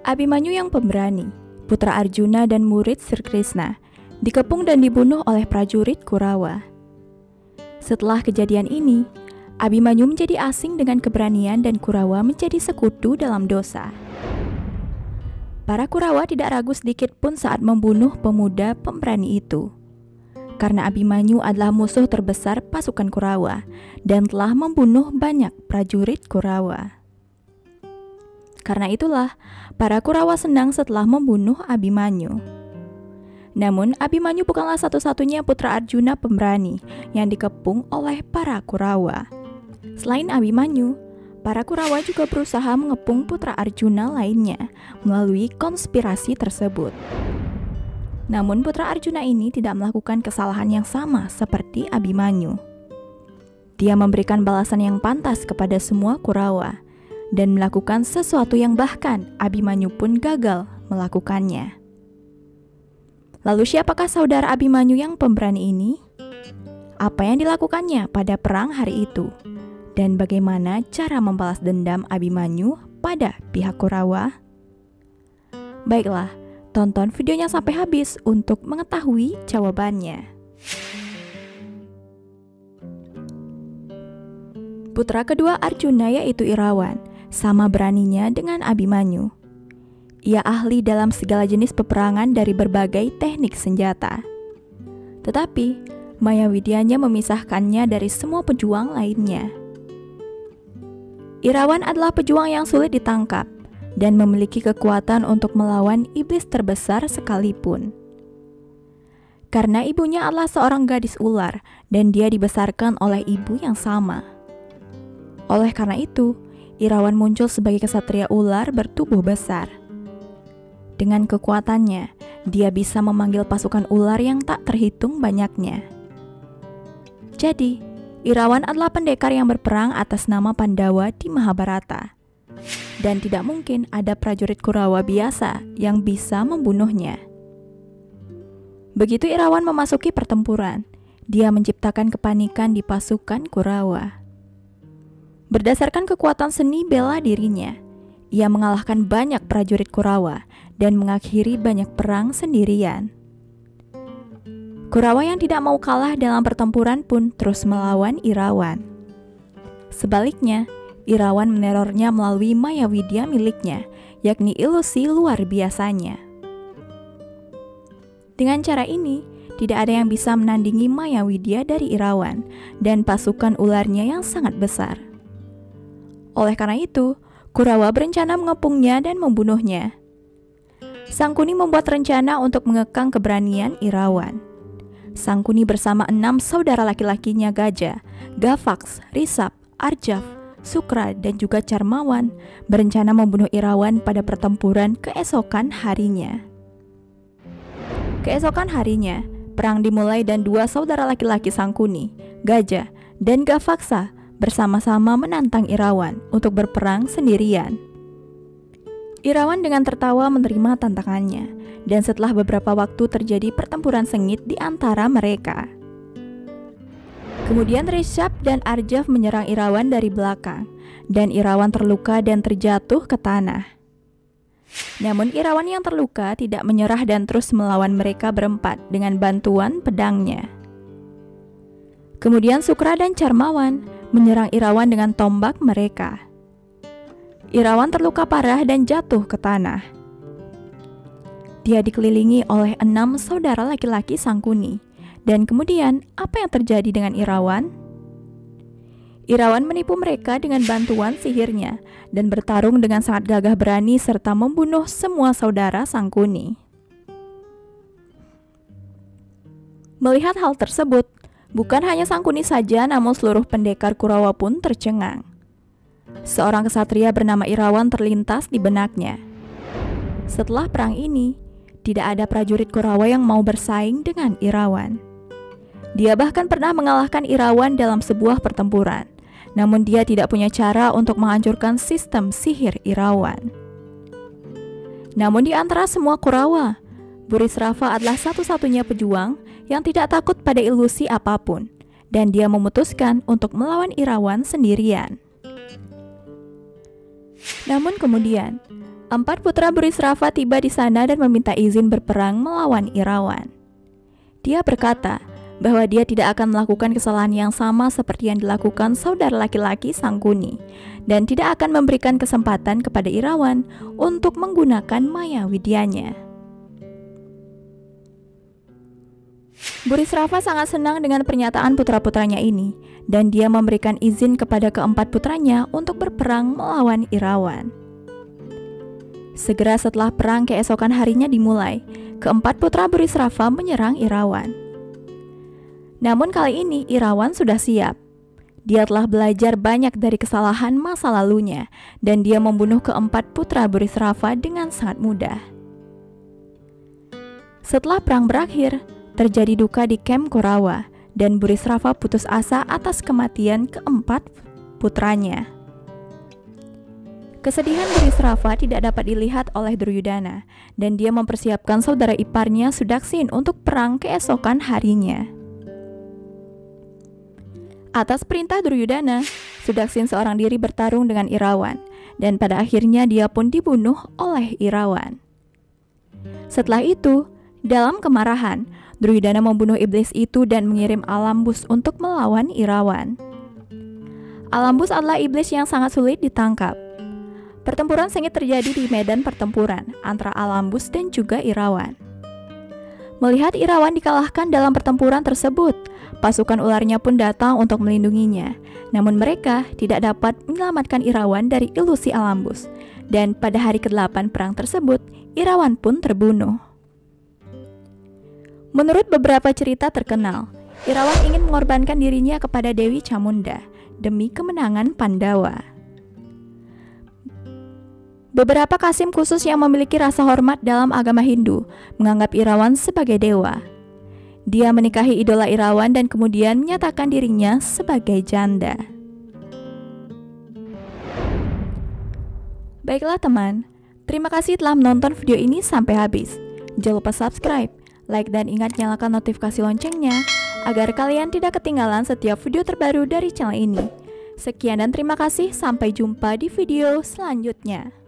Abhimanyu yang pemberani, putra Arjuna dan murid Sri Krishna, dikepung dan dibunuh oleh prajurit Kurawa. Setelah kejadian ini, Abhimanyu menjadi asing dengan keberanian dan Kurawa menjadi sekutu dalam dosa. Para Kurawa tidak ragu sedikit pun saat membunuh pemuda pemberani itu. Karena Abhimanyu adalah musuh terbesar pasukan Kurawa dan telah membunuh banyak prajurit Kurawa. Karena itulah, para Kurawa senang setelah membunuh Abhimanyu. Namun, Abhimanyu bukanlah satu-satunya putra Arjuna pemberani yang dikepung oleh para Kurawa. Selain Abhimanyu, para Kurawa juga berusaha mengepung putra Arjuna lainnya melalui konspirasi tersebut. Namun, putra Arjuna ini tidak melakukan kesalahan yang sama seperti Abhimanyu. Dia memberikan balasan yang pantas kepada semua Kurawa dan melakukan sesuatu yang bahkan Abhimanyu pun gagal melakukannya. Lalu siapakah saudara Abhimanyu yang pemberani ini? Apa yang dilakukannya pada perang hari itu? Dan bagaimana cara membalas dendam Abhimanyu pada pihak Kurawa? Baiklah, tonton videonya sampai habis untuk mengetahui jawabannya. Putra kedua Arjuna yaitu Irawan, sama beraninya dengan Abhimanyu. Ia ahli dalam segala jenis peperangan dari berbagai teknik senjata. Tetapi, maya widyanya memisahkannya dari semua pejuang lainnya. Irawan adalah pejuang yang sulit ditangkap dan memiliki kekuatan untuk melawan iblis terbesar sekalipun. Karena ibunya adalah seorang gadis ular dan dia dibesarkan oleh ibu yang sama. Oleh karena itu, Irawan muncul sebagai kesatria ular bertubuh besar. Dengan kekuatannya, dia bisa memanggil pasukan ular yang tak terhitung banyaknya. Jadi, Irawan adalah pendekar yang berperang atas nama Pandawa di Mahabharata. Dan tidak mungkin ada prajurit Kurawa biasa yang bisa membunuhnya. Begitu Irawan memasuki pertempuran, dia menciptakan kepanikan di pasukan Kurawa. Berdasarkan kekuatan seni bela dirinya, ia mengalahkan banyak prajurit Kurawa dan mengakhiri banyak perang sendirian. Kurawa yang tidak mau kalah dalam pertempuran pun terus melawan Irawan. Sebaliknya, Irawan menerornya melalui maya widya miliknya, yakni ilusi luar biasanya. Dengan cara ini, tidak ada yang bisa menandingi maya widya dari Irawan dan pasukan ularnya yang sangat besar. Oleh karena itu, Kurawa berencana mengepungnya dan membunuhnya. Sangkuni membuat rencana untuk mengekang keberanian Irawan. Sangkuni bersama 6 saudara laki-lakinya Gaja, Gavax, Risab, Arjav, Sukra, dan juga Carmawan berencana membunuh Irawan pada pertempuran keesokan harinya. Keesokan harinya, perang dimulai dan 2 saudara laki-laki Sangkuni, Gaja, dan Gavaksa bersama-sama menantang Irawan untuk berperang sendirian. Irawan dengan tertawa menerima tantangannya, dan setelah beberapa waktu terjadi pertempuran sengit di antara mereka. Kemudian Risab dan Arjav menyerang Irawan dari belakang, dan Irawan terluka dan terjatuh ke tanah. Namun Irawan yang terluka tidak menyerah dan terus melawan mereka berempat dengan bantuan pedangnya. Kemudian Sukra dan Carmawan menyerang Irawan dengan tombak mereka. Irawan terluka parah dan jatuh ke tanah. Dia dikelilingi oleh 6 saudara laki-laki Sangkuni. Dan kemudian, apa yang terjadi dengan Irawan? Irawan menipu mereka dengan bantuan sihirnya dan bertarung dengan sangat gagah berani serta membunuh semua saudara Sangkuni. Melihat hal tersebut, bukan hanya Sangkuni saja, namun seluruh pendekar Kurawa pun tercengang. Seorang kesatria bernama Irawan terlintas di benaknya. Setelah perang ini, tidak ada prajurit Kurawa yang mau bersaing dengan Irawan. Dia bahkan pernah mengalahkan Irawan dalam sebuah pertempuran, namun dia tidak punya cara untuk menghancurkan sistem sihir Irawan. Namun di antara semua Kurawa, Burisrawa adalah satu-satunya pejuang yang tidak takut pada ilusi apapun, dan dia memutuskan untuk melawan Irawan sendirian. Namun kemudian, 4 putra Burisrava tiba di sana dan meminta izin berperang melawan Irawan. Dia berkata bahwa dia tidak akan melakukan kesalahan yang sama seperti yang dilakukan saudara laki-laki Sangkuni, dan tidak akan memberikan kesempatan kepada Irawan untuk menggunakan maya widyanya. Burisrava sangat senang dengan pernyataan putra-putranya ini, dan dia memberikan izin kepada keempat putranya untuk berperang melawan Irawan. Segera setelah perang keesokan harinya dimulai, keempat putra Burisrava menyerang Irawan. Namun kali ini Irawan sudah siap. Dia telah belajar banyak dari kesalahan masa lalunya, dan dia membunuh keempat putra Burisrava dengan sangat mudah. Setelah perang berakhir, terjadi duka di kamp Kurawa, dan Burisrava putus asa atas kematian keempat putranya. Kesedihan Burisrava tidak dapat dilihat oleh Duryudana, dan dia mempersiapkan saudara iparnya Sudaksin untuk perang keesokan harinya. Atas perintah Duryudana, Sudaksin seorang diri bertarung dengan Irawan, dan pada akhirnya dia pun dibunuh oleh Irawan. Setelah itu, dalam kemarahan, Duryudana membunuh iblis itu dan mengirim Alambus untuk melawan Irawan. Alambus adalah iblis yang sangat sulit ditangkap. Pertempuran sengit terjadi di medan pertempuran antara Alambus dan juga Irawan. Melihat Irawan dikalahkan dalam pertempuran tersebut, pasukan ularnya pun datang untuk melindunginya. Namun mereka tidak dapat menyelamatkan Irawan dari ilusi Alambus. Dan pada hari ke-8 perang tersebut, Irawan pun terbunuh. Menurut beberapa cerita terkenal, Irawan ingin mengorbankan dirinya kepada Dewi Chamunda demi kemenangan Pandawa. Beberapa kasim khusus yang memiliki rasa hormat dalam agama Hindu menganggap Irawan sebagai dewa. Dia menikahi idola Irawan dan kemudian menyatakan dirinya sebagai janda. Baiklah teman, terima kasih telah menonton video ini sampai habis. Jangan lupa subscribe, like, dan ingat nyalakan notifikasi loncengnya agar kalian tidak ketinggalan setiap video terbaru dari channel ini. Sekian dan terima kasih, sampai jumpa di video selanjutnya.